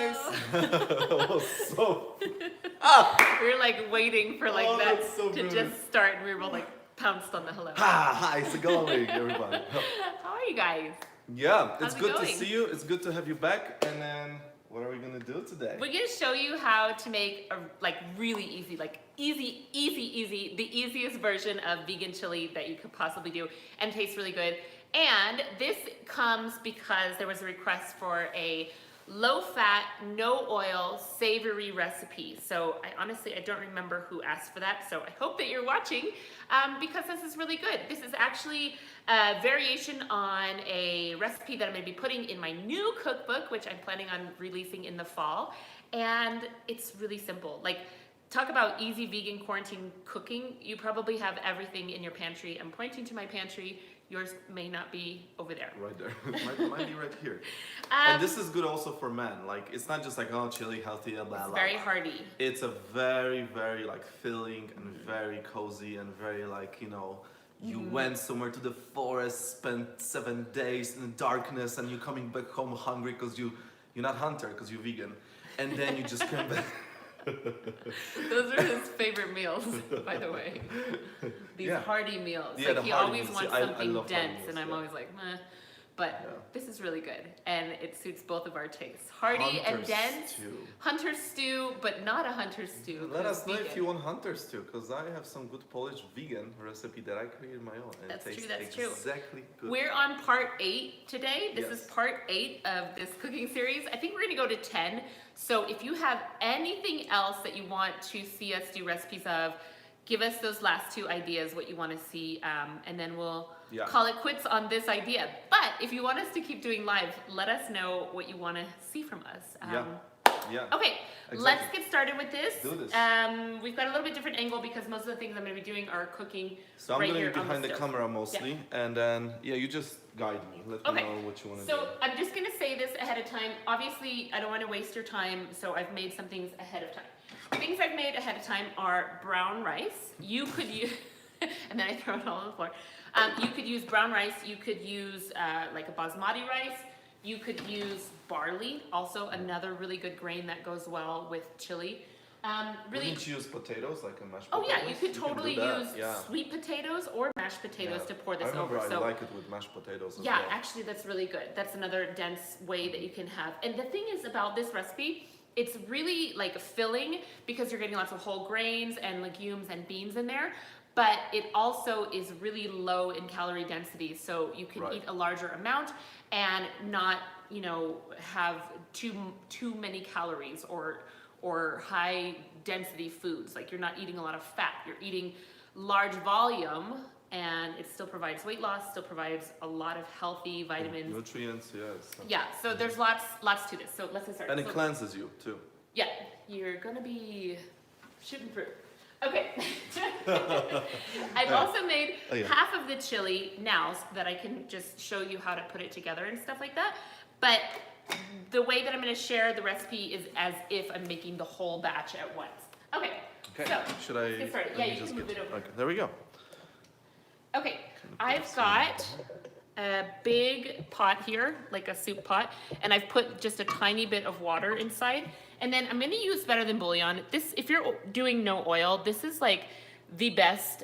That was so. We were like waiting for like that that's so to brilliant. just start, and we were like pounced on the hello. Hi, it's going, everybody. How are you guys? Yeah, it's How's it good to going? see you. It's good to have you back. And then, what are we gonna do today? We're gonna show you how to make a like really easy, the easiest version of vegan chili that you could possibly do, and tastes really good. And this comes because there was a request for a low-fat, no-oil, savory recipe. So I don't remember who asked for that, so I hope that you're watching because this is really good. This is actually a variation on a recipe that I'm going to be putting in my new cookbook, which I'm planning on releasing in the fall. And it's really simple. Like, talk about easy vegan quarantine cooking. You probably have everything in your pantry. I'm pointing to my pantry. Yours may not be over there. Right there. might be right here. And this is good also for men. Like, it's not just like, oh, chili, healthy, blah, blah. It's very hearty. It's a very, very like filling and very cozy and very like, you know, you went somewhere to the forest, spent 7 days in the darkness, and you're coming back home hungry because you're not hunter, because you're vegan. And then you just come back. Those are his favorite meals, by the way. These hearty meals. Yeah, like he hearty always meals. wants I something love hearty dense, meals, and I'm yeah. always like, meh. But this is really good, and it suits both of our tastes. Hearty and Hunter dense. stew. Hunter stew, but not a hunter stew. Let 'cause us know if vegan. you want hunter stew, because I have some good Polish vegan recipe that I created my own. And That's it true, tastes that's true. exactly good. We're on part 8 today. This Yes. is part 8 of this cooking series. I think we're gonna go to 10. So if you have anything else that you want to see us do recipes of, give us those last 2 ideas, what you want to see, and then we'll call it quits on this idea. But if you want us to keep doing live, let us know what you want to see from us. Yeah. Okay, Exactly. let's get started with this. Do this. We've got a little bit different angle because most of the things I'm going to be doing are cooking So I'm right going here to be on behind the stove. camera mostly, and then, you just guide me. Let me know what you want to do. So I'm just going to say this ahead of time. Obviously, I don't want to waste your time, so I've made some things ahead of time. The things I've made ahead of time are brown rice. You could use, and then I throw it all on the floor. You could use brown rice. You could use like a basmati rice. You could use barley, also another really good grain that goes well with chili. Wouldn't you use potatoes, like a mashed Oh potatoes? yeah, you could totally do that, use yeah. sweet potatoes or mashed potatoes to pour this I remember over. I like it with mashed potatoes as Yeah, well. actually that's really good. That's another dense way that you can have. And the thing is about this recipe, it's really like filling because you're getting lots of whole grains and legumes and beans in there. But it also is really low in calorie density, so you can eat a larger amount and not, you know, have too many calories or high density foods. Like you're not eating a lot of fat, you're eating large volume, and it still provides weight loss, still provides a lot of healthy vitamins. Nutrients, yes. Yeah, so there's lots to this. So let's get started. And it cleanses you too. Yeah, you're gonna be shooting through. Okay. I've also made half of the chili now so that I can just show you how to put it together and stuff like that. But the way that I'm going to share the recipe is as if I'm making the whole batch at once. Okay. So should I? let's get started. Yeah, you can move it over. Okay, there we go. Okay, I've got a big pot here, like a soup pot, and I've put just a tiny bit of water inside. And then I'm gonna use Better Than Bouillon. This, if you're doing no oil, this is like the best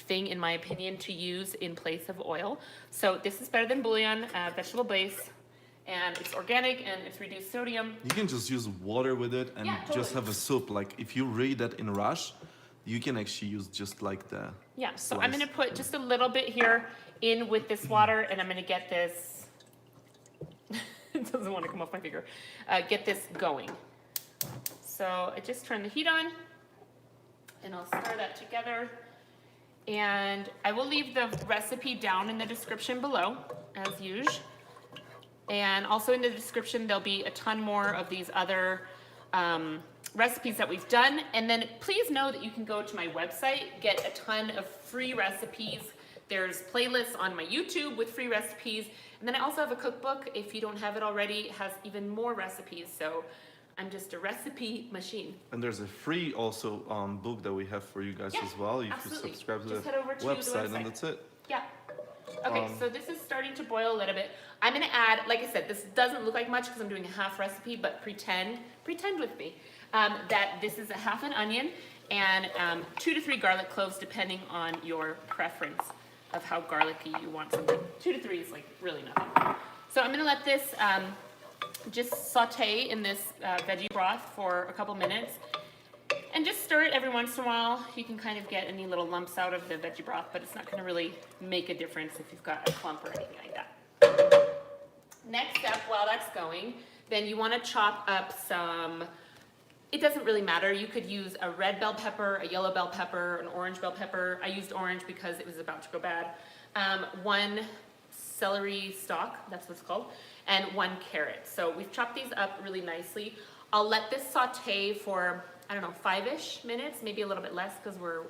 thing in my opinion to use in place of oil. So this is Better Than Bouillon, vegetable base, and it's organic and it's reduced sodium. You can just use water with it and just have a soup. Like if you read that in rush, you can actually use just like the So I'm gonna put just a little bit here in with this water, and I'm gonna get this, it doesn't wanna come off my finger, get this going. So I just turn the heat on, and I'll stir that together. And I will leave the recipe down in the description below, as usual. And also in the description, there'll be a ton more of these other recipes that we've done. And then please know that you can go to my website, get a ton of free recipes. There's playlists on my YouTube with free recipes. And then I also have a cookbook. If you don't have it already, it has even more recipes. So I'm just a recipe machine. And there's a free also book that we have for you guys as well. If you subscribe to Just the head over to website, the and that's it. Yeah. Okay, so this is starting to boil a little bit. I'm gonna add, like I said, this doesn't look like much because I'm doing a half recipe, but pretend with me, that this is a half an onion and 2 to 3 garlic cloves depending on your preference of how garlicky you want something. 2 to 3 is like really nothing. So I'm gonna let this just saute in this veggie broth for a couple minutes. And just stir it every once in a while. You can kind of get any little lumps out of the veggie broth, but it's not going to really make a difference if you've got a clump or anything like that. Next up, while that's going, then you want to chop up some, it doesn't really matter. You could use a red bell pepper, a yellow bell pepper, an orange bell pepper. I used orange because it was about to go bad. 1 celery stalk, that's what it's called, and 1 carrot. So we've chopped these up really nicely. I'll let this saute for, I don't know, 5-ish minutes, maybe a little bit less because we're,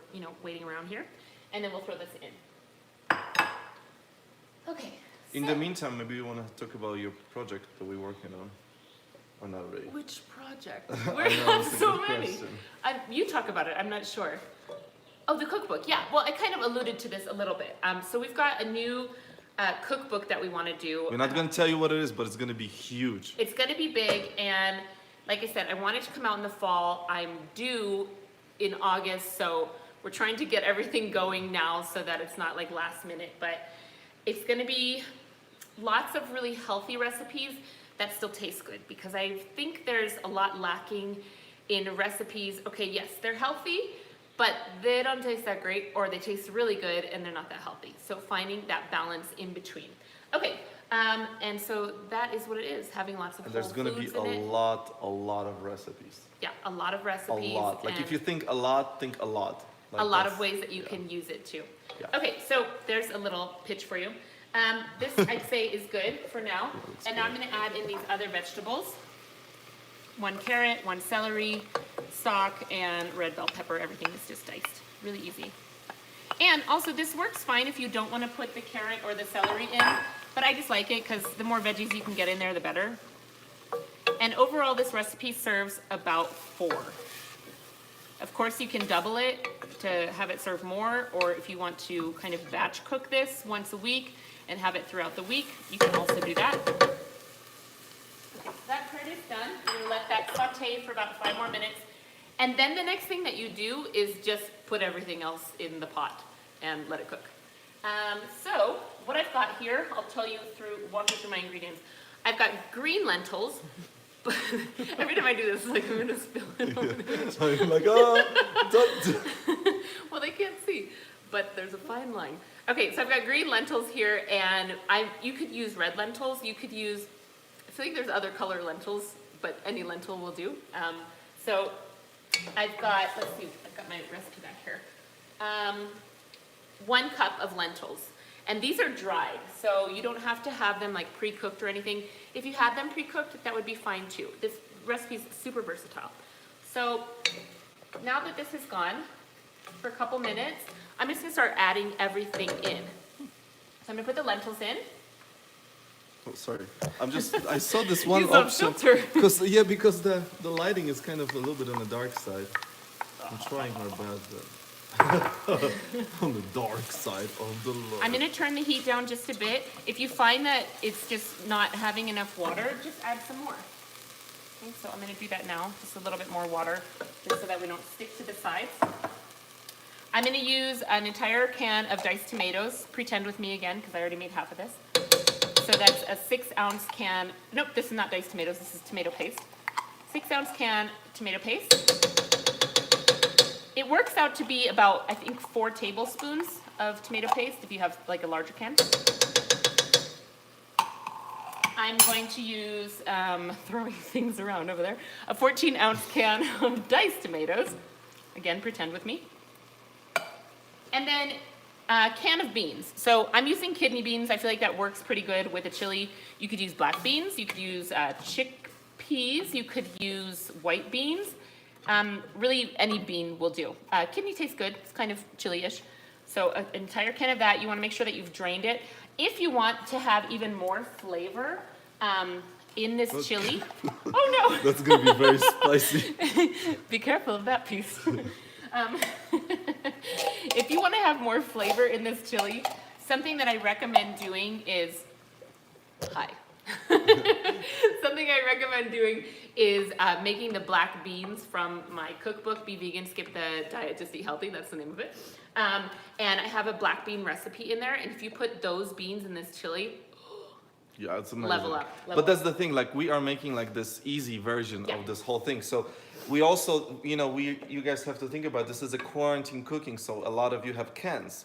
waiting around here. And then we'll throw this in. Okay. In the meantime, maybe you want to talk about your project that we're working on. Or not really? Which project? We have so many. You talk about it, I'm not sure. Oh, the cookbook, yeah. Well, I kind of alluded to this a little bit. So we've got a new cookbook that we want to do. We're not going to tell you what it is, but it's going to be huge. It's going to be big, and like I said, I want it to come out in the fall. I'm due in August, so we're trying to get everything going now so that it's not like last minute, but it's going to be lots of really healthy recipes that still taste good, because I think there's a lot lacking in recipes. Okay, yes, they're healthy, but they don't taste that great, or they taste really good and they're not that healthy. So finding that balance in between. Okay. And so that is what it is, having lots of whole foods in it. And there's going to be a lot of recipes. Yeah, a lot of recipes. A lot. Like if you think a lot, think a lot. Like a lot of ways that you can use it too. Yeah. Okay, so there's a little pitch for you. This I'd say is good for now. And now I'm going to add in these other vegetables. 1 carrot, 1 celery, stalk, and red bell pepper. Everything is just diced. Really easy. And also this works fine if you don't want to put the carrot or the celery in. But I just like it because the more veggies you can get in there, the better. And overall, this recipe serves about 4. Of course, you can double it to have it serve more, or if you want to kind of batch cook this once a week and have it throughout the week, you can also do that. Okay, so that part is done. You're going to let that saute for about 5 more minutes. And then the next thing that you do is just put everything else in the pot and let it cook. So what I've got here, I'll walk you through my ingredients. I've got green lentils. Every time I do this, it's like I'm gonna spill it over there. So you're like, don't. Well, they can't see, but there's a fine line. Okay, so I've got green lentils here, and you could use red lentils. You could use, I feel like there's other color lentils, but any lentil will do. So I've got, let's see, I've got my recipe back here. 1 cup of lentils. And these are dried, so you don't have to have them like pre-cooked or anything. If you had them pre-cooked, that would be fine too. This recipe is super versatile. So now that this has gone for a couple minutes, I'm just gonna start adding everything in. So I'm gonna put the lentils in. Oh, sorry. I saw this one Use a option. filter. Because the lighting is kind of a little bit on the dark side. I'm trying my best, but on the dark side of the Lord. I'm gonna turn the heat down just a bit. If you find that it's just not having enough water, just add some more. Okay, so I'm gonna do that now, just a little bit more water, just so that we don't stick to the sides. I'm gonna use an entire can of diced tomatoes. Pretend with me again, because I already made half of this. So that's a 6-ounce can. Nope, this is not diced tomatoes, this is tomato paste. 6-ounce can tomato paste. It works out to be about, I think, 4 tablespoons of tomato paste if you have like a larger can. I'm going to use, throwing things around over there, a 14-ounce can of diced tomatoes. Again, pretend with me. And then a can of beans. So I'm using kidney beans. I feel like that works pretty good with a chili. You could use black beans. You could use chickpeas. You could use white beans. Really, any bean will do. Kidney tastes good. It's kind of chili-ish. So an entire can of that. You want to make sure that you've drained it. If you want to have even more flavor in this chili. Oh, no. That's going to be very spicy. Be careful of that piece. If you want to have more flavor in this chili, Something that I recommend doing is, something I recommend doing is making the black beans from my cookbook, Be Vegan, Skip the Diet, Just Eat Healthy, that's the name of it. And I have a black bean recipe in there, and if you put those beans in this chili, yeah, it's amazing. level up. But that's the thing, like we are making like this easy version of this whole thing. So we also, you know, you guys have to think about this is a quarantine cooking, so a lot of you have cans,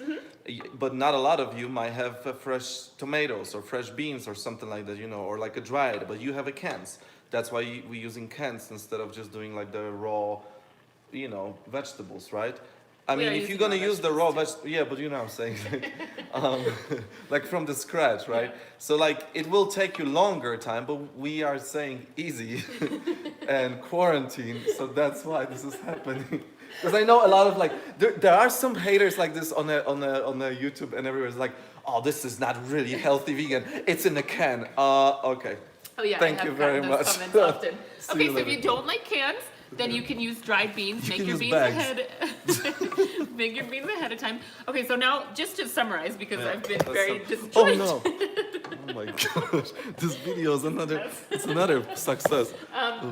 but not a lot of you might have fresh tomatoes or fresh beans or something like that, you know, or like a dried, but you have a cans. That's why we're using cans instead of just doing like the raw, you know, vegetables, right? I mean, if you're gonna use the raw vegetables, yeah, but you know what I'm saying, like from the scratch, right? Yeah. So like it will take you longer time, but we are saying easy and quarantine, so that's why this is happening. Because I know a lot of like there are some haters like this on the YouTube and everywhere is like, oh, this is not really healthy vegan. It's in a can. Okay. Oh yeah, Thank you very much. Comments often. See Okay, you so if later. you don't like cans, then you can use dried beans. You Make can your use beans bags. ahead. Make your beans ahead of time. Okay, so now just to summarize, because Yeah, I've been that's very so- disjointed. Oh no! Oh my gosh! This video is another success.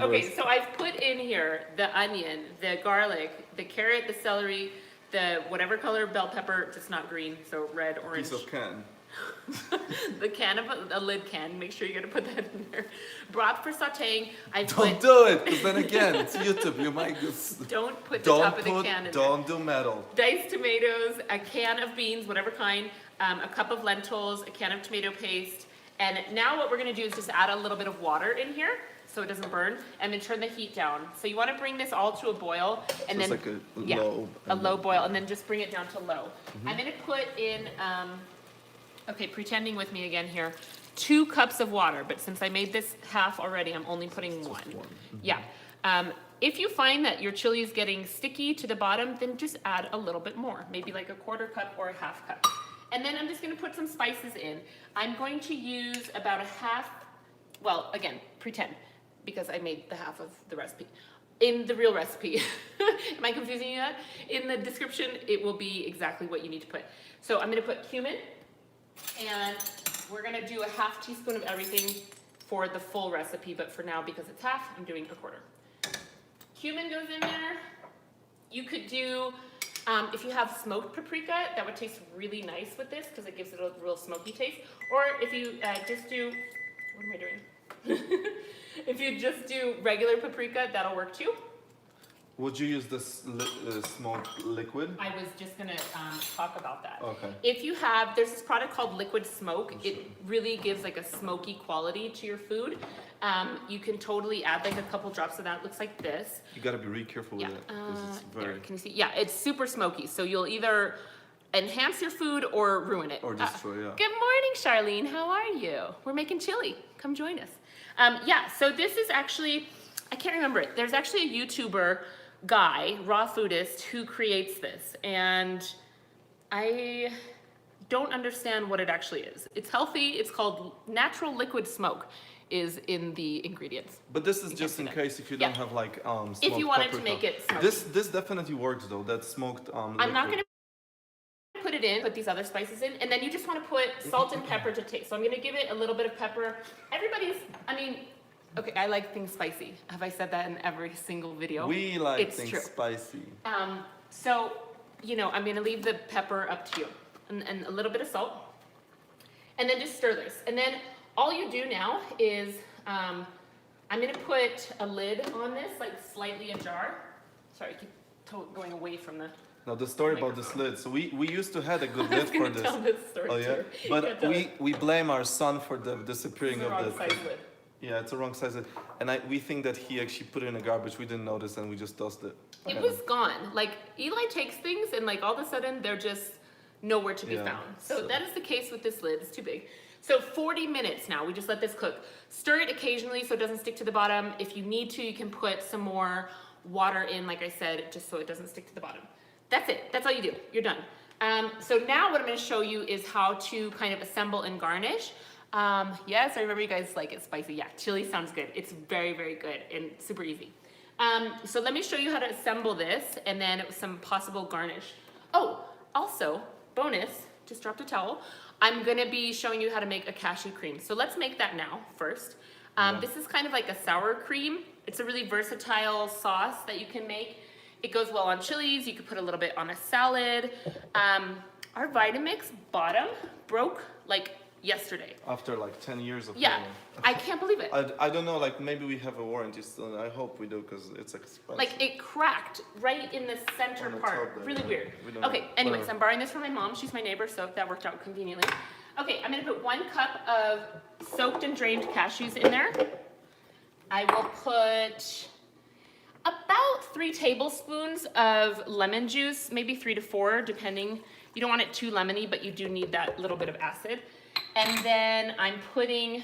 Okay, so I've put in here the onion, the garlic, the carrot, the celery, the whatever color bell pepper, just not green, so red, orange. Piece of can. The can of a lid can. Make sure you're gonna put that in there. Broth for sautéing. I Don't put. do it, because then again, it's YouTube. You might just Don't put the top of the can in there. don't do metal. Diced tomatoes, a can of beans, whatever kind, a cup of lentils, a can of tomato paste, and now what we're gonna do is just add a little bit of water in here so it doesn't burn, and then turn the heat down. So you wanna bring this all to a boil, and So then it's like a yeah, low. a low boil, and then just bring it down to low. I'm gonna put in, okay, pretending with me again here, 2 cups of water, but since I made this half already, I'm only putting 1. Yeah. If you find that your chili is getting sticky to the bottom, then just add a little bit more, maybe like a 1/4 cup or a 1/2 cup. And then I'm just gonna put some spices in. I'm going to use about a half, well, again, pretend, because I made the half of the recipe. In the real recipe, am I confusing you yet? In the description, it will be exactly what you need to put. So I'm gonna put cumin, and we're gonna do a 1/2 teaspoon of everything for the full recipe, but for now, because it's half, I'm doing a 1/4. Cumin goes in there. You could do, if you have smoked paprika, that would taste really nice with this, because it gives it a real smoky taste. Or if you just do, what am I doing? If you just do regular paprika, that'll work too. Would you use this smoked liquid? I was just gonna talk about that. Okay. If you have, there's this product called Liquid Smoke. It really gives like a smoky quality to your food. You can totally add like a couple drops of that. It looks like this. You gotta be really careful with Yeah. it, because it's There, very. can you see? Yeah, it's super smoky. So you'll either enhance your food or ruin it. Or destroy, yeah. Good morning, Charlene. How are you? We're making chili. Come join us. Yeah, so this is actually, I can't remember it. There's actually a YouTuber guy, raw foodist, who creates this. And I don't understand what it actually is. It's healthy. It's called natural liquid smoke is in the ingredients. But this is You just can in see that. case if you Yeah. don't have like smoked If you wanted to paprika. make it smoky. This definitely works though. That smoked I'm not liquid. gonna put it in, put these other spices in, and then you just wanna put salt and pepper to taste. So I'm gonna give it a little bit of pepper. Okay, I like things spicy. Have I said that in every single video? We like It's things true. spicy. So, you know, I'm gonna leave the pepper up to you, and a little bit of salt. And then just stir this. And then all you do now is, I'm gonna put a lid on this, like slightly ajar. Sorry, I keep going away from the, Now the story about this lid. So we used to have a good I lid was for gonna this. tell this story Oh yeah, too. but Yeah, tell it. we blame our son for the disappearing It's the of wrong the size thing. lid. Yeah, it's a wrong size lid, and we think that he actually put it in the garbage. We didn't notice, and we just tossed it. It was gone. Like Eli takes things and like all of a sudden they're just nowhere to be Yeah, found. So so- that is the case with this lid. It's too big. So 40 minutes now. We just let this cook. Stir it occasionally so it doesn't stick to the bottom. If you need to, you can put some more water in, like I said, just so it doesn't stick to the bottom. That's it. That's all you do. You're done. So now what I'm going to show you is how to kind of assemble and garnish. Yes, I remember you guys like it spicy. Yeah, chili sounds good. It's very, very good and super easy. So let me show you how to assemble this and then some possible garnish. Oh, also, bonus, just dropped a towel. I'm gonna be showing you how to make a cashew cream. So let's make that now first. This is kind of like a sour cream. It's a really versatile sauce that you can make. It goes well on chilies. You could put a little bit on a salad. Our Vitamix bottom broke like yesterday. After like 10 years of Yeah, filming. I can't believe it. I don't know, like maybe we have a warranty still. I hope we do because it's expensive. Like it cracked right in the center On the part. top there, Really yeah. weird. We don't Okay, know. anyways, Whatever. I'm borrowing this from my mom. She's my neighbor, so that worked out conveniently. Okay, I'm gonna put 1 cup of soaked and drained cashews in there. I will put about 3 tablespoons of lemon juice, maybe 3 to 4, depending. You don't want it too lemony, but you do need that little bit of acid. And then I'm putting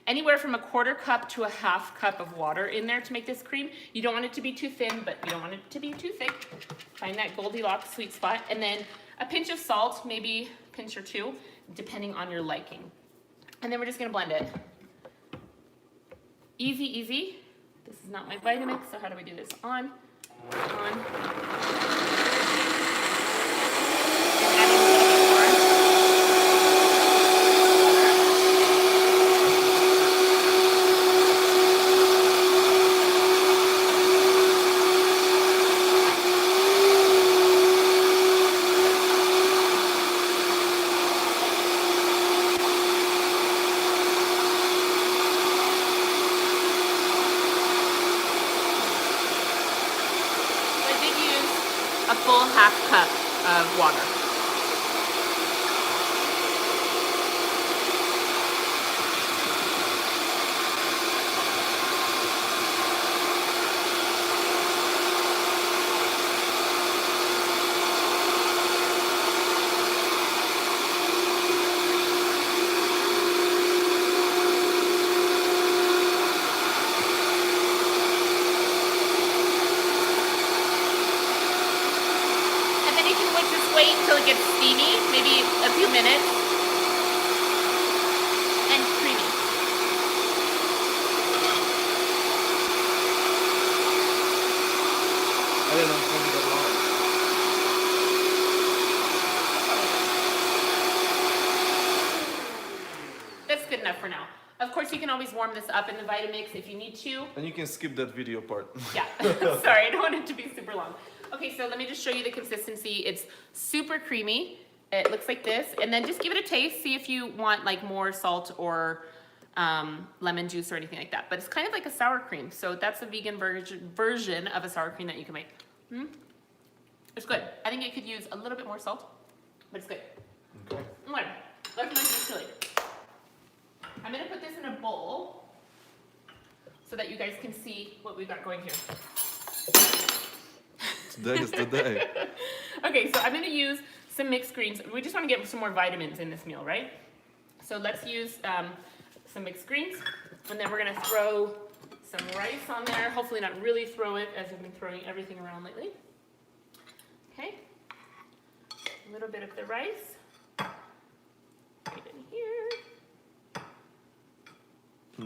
anywhere from 1/4 cup to 1/2 cup of water in there to make this cream. You don't want it to be too thin, but you don't want it to be too thick. Find that Goldilocks sweet spot. And then a pinch of salt, maybe a pinch or 2, depending on your liking. And then we're just gonna blend it. Easy, easy. This is not my Vitamix, so how do we do this? On. Adding a little bit more. I did use a full 1/2 cup of water. And then you can just wait until it gets steamy, maybe a few minutes. And creamy. I don't know if it's that long. That's good enough for now. Of course, you can always warm this up in the Vitamix if you need to. And you can skip that video part. Yeah, sorry, I don't want it to be super long. Okay, so let me just show you the consistency. It's super creamy. It looks like this. And then just give it a taste. See if you want like more salt or lemon juice or anything like that. But it's kind of like a sour cream. So that's a vegan version of a sour cream that you can make. It's good. I think it could use a little bit more salt, but it's good. Okay. Okay, let's make this chili. I'm gonna put this in a bowl so that you guys can see what we've got going here. Today is the day. Okay, so I'm gonna use some mixed greens. We just wanna get some more vitamins in this meal, right? So let's use some mixed greens, and then we're gonna throw some rice on there. Hopefully not really throw it, as I've been throwing everything around lately. Okay, a little bit of the rice right in here.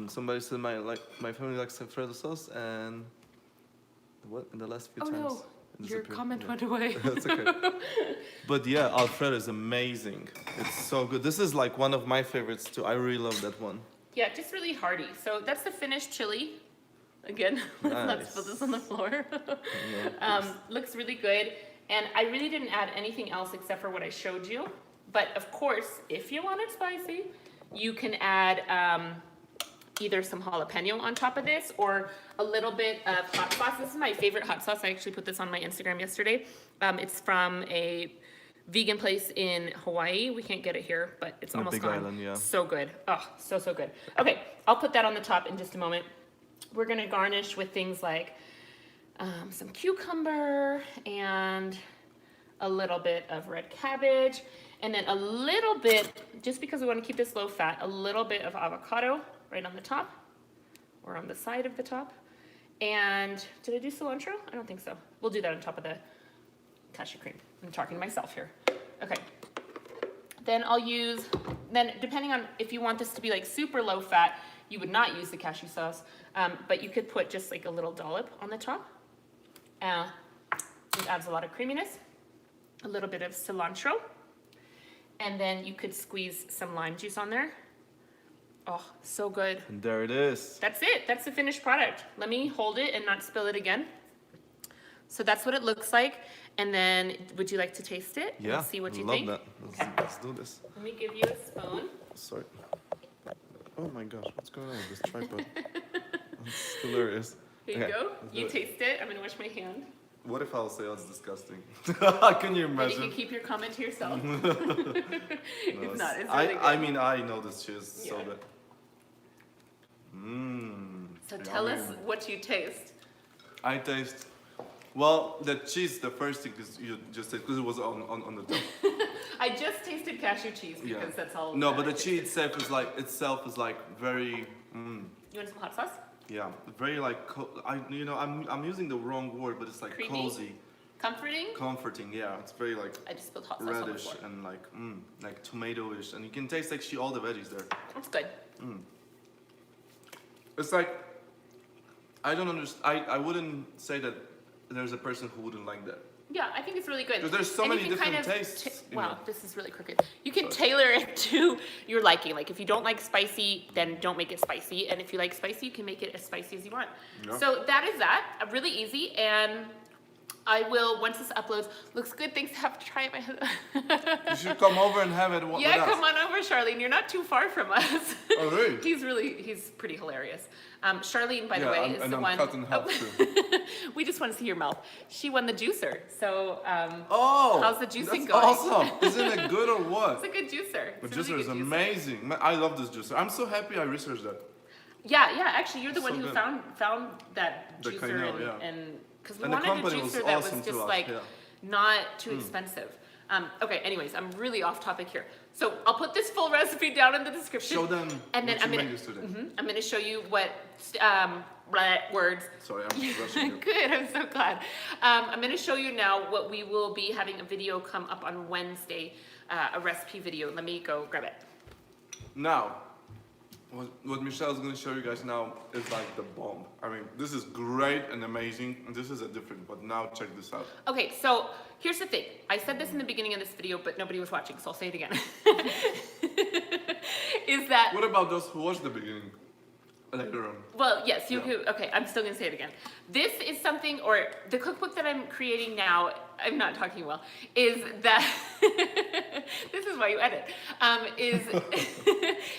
Somebody said my family likes Alfredo sauce, and what in the last few Oh times. no, it your disappeared. comment Yeah. went away. That's okay. But yeah, Alfredo is amazing. It's so good. This is like one of my favorites too. I really love that one. Yeah, just really hearty. So that's the finished chili. Again, let's not Nice. spill this on the floor. Yeah. Looks really good. And I really didn't add anything else except for what I showed you. But of course, if you want it spicy, you can add either some jalapeno on top of this or a little bit of hot sauce. This is my favorite hot sauce. I actually put this on my Instagram yesterday. It's from a vegan place in Hawaii. We can't get it here, but it's On a almost big gone. island, yeah. So good. Oh, so, so good. Okay, I'll put that on the top in just a moment. We're gonna garnish with things like some cucumber and a little bit of red cabbage, and then a little bit, just because we want to keep this low fat, a little bit of avocado right on the top or on the side of the top. And did I do cilantro? I don't think so. We'll do that on top of the cashew cream. I'm talking to myself here. Okay. Then I'll use, depending on if you want this to be like super low fat, you would not use the cashew sauce, but you could put just like a little dollop on the top. It adds a lot of creaminess. A little bit of cilantro. And then you could squeeze some lime juice on there. Oh, so good. And there it is. That's it. That's the finished product. Let me hold it and not spill it again. So that's what it looks like. And then, would you like to taste it? Yeah. And see what you love think? that. Let's do this. Let me give you a spoon. Sorry. Oh my gosh, what's going on with this tripod? It's hilarious. Here you Okay, go. let's do You it. taste it. I'm gonna wash my hand. What if I'll say it's disgusting? Can you Then you imagine? can keep your comment to yourself. No, It's not. It's really good. I mean, I know this cheese so Yeah. good. Mmm. So tell us what you taste. I taste. Well, the cheese, the first thing is you just taste because it was on the top. I just tasted cashew cheese because that's all. No, that but I the tasted. cheese itself is like very. You want some hot sauce? Yeah, very like I'm using the wrong word, but it's like Creamy? cozy, Comforting? comforting. Yeah, it's very like I just spilled hot sauce on the reddish floor. and like tomato-ish, and you can taste actually all the veggies there. That's good. It's like I don't understand. I wouldn't say that there's a person who wouldn't like that. Yeah, I think it's really good. 'Cause there's so And you many can different tastes, you Wow, know. this is really crooked. You can tailor it to your liking. Like if you don't like spicy, then don't make it spicy. And if you like spicy, you can make it as spicy as you want. Yeah. So that is that. Really easy. And I will, once this uploads, looks good. Thanks. Have to try it. You should come over and have it with Yeah, us. come on over, Charlene. You're not too far from us. Oh, really? He's pretty hilarious. Charlene, by the Yeah, way, and is the I'm one. cut in half too. We just want to see your mouth. She won the juicer. So, Oh, how's the juicing that's going? awesome! Isn't it good or what? it's a good juicer. The It's a juicer really is good juicer. amazing. Man, I love this juicer. I'm so happy I researched that. Yeah. Actually, you're the So one who good. found that The juicer, Caino, yeah. and because we And the wanted a company was juicer that awesome was to just us, like yeah. not too expensive. Okay. Anyways, I'm really off topic here. So I'll put this full recipe down in the description. Show them And then what I'm you gonna made yesterday. I'm gonna show you what words. Sorry, I'm rushing you. Good, I'm so glad. I'm going to show you now what we will be having a video come up on Wednesday, a recipe video. Let me go grab it. Now, what Michelle is going to show you guys now is like the bomb. I mean, this is great and amazing, and this is a different, but now check this out. Okay, so here's the thing. I said this in the beginning of this video, but nobody was watching, so I'll say it again. Is that... What about those who watched the beginning later on? Well, yes, you Yeah. could. Okay, I'm still gonna say it again. This is something, or the cookbook that I'm creating now, I'm not talking well, is that, this is why you edit, is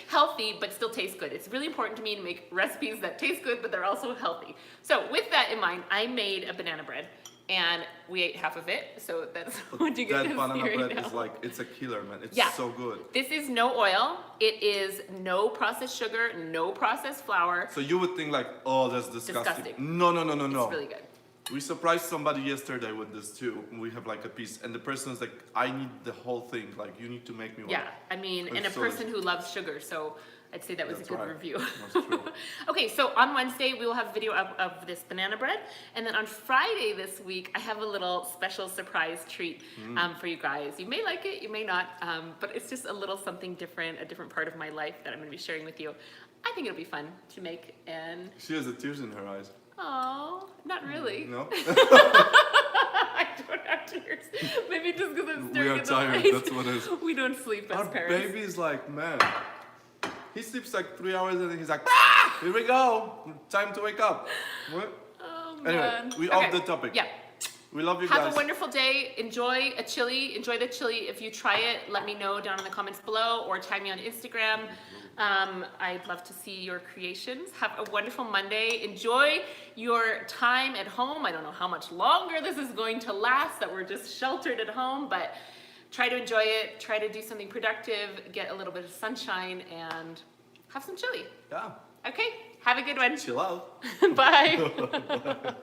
healthy but still tastes good. It's really important to me to make recipes that taste good, but they're also healthy. So with that in mind, I made a banana bread. And we ate half of it, so that's what you get That to banana see right bread now. is like, it's a killer, man. It's Yeah. so good. This is no oil. It is no processed sugar, no processed flour. So you would think like, oh, that's disgusting. Disgusting. No. It's really good. We surprised somebody yesterday with this too. We have like a piece, and the person is like, I need the whole thing. Like, you need to make me one. Yeah, I mean, and a It's so- person who loves sugar, so I'd say that was That's a good right. review. That's true. Okay, so on Wednesday, we will have a video of this banana bread. And then on Friday this week, I have a little special surprise treat for you guys. You may like it, you may not, but it's just a little something different, a different part of my life that I'm gonna be sharing with you. I think it'll be fun to make, and She has the tears in her eyes. oh, not really. No? I don't have tears. Maybe just because I'm We staring are at the tired, light. that's what it is. We don't sleep as Our parents. baby is like, man. He sleeps like 3 hours and then he's like, ah, here we go. Time to wake up. What? Oh, Anyway, man. we Okay. off the topic. Yeah. We love you Have guys. a wonderful day. Enjoy a chili. Enjoy the chili. If you try it, let me know down in the comments below or tag me on Instagram. I'd love to see your creations. Have a wonderful Monday. Enjoy your time at home. I don't know how much longer this is going to last, that we're just sheltered at home, but try to enjoy it. Try to do something productive, get a little bit of sunshine, and have some chili. Yeah. Okay? Have a good one. Chill out. Bye.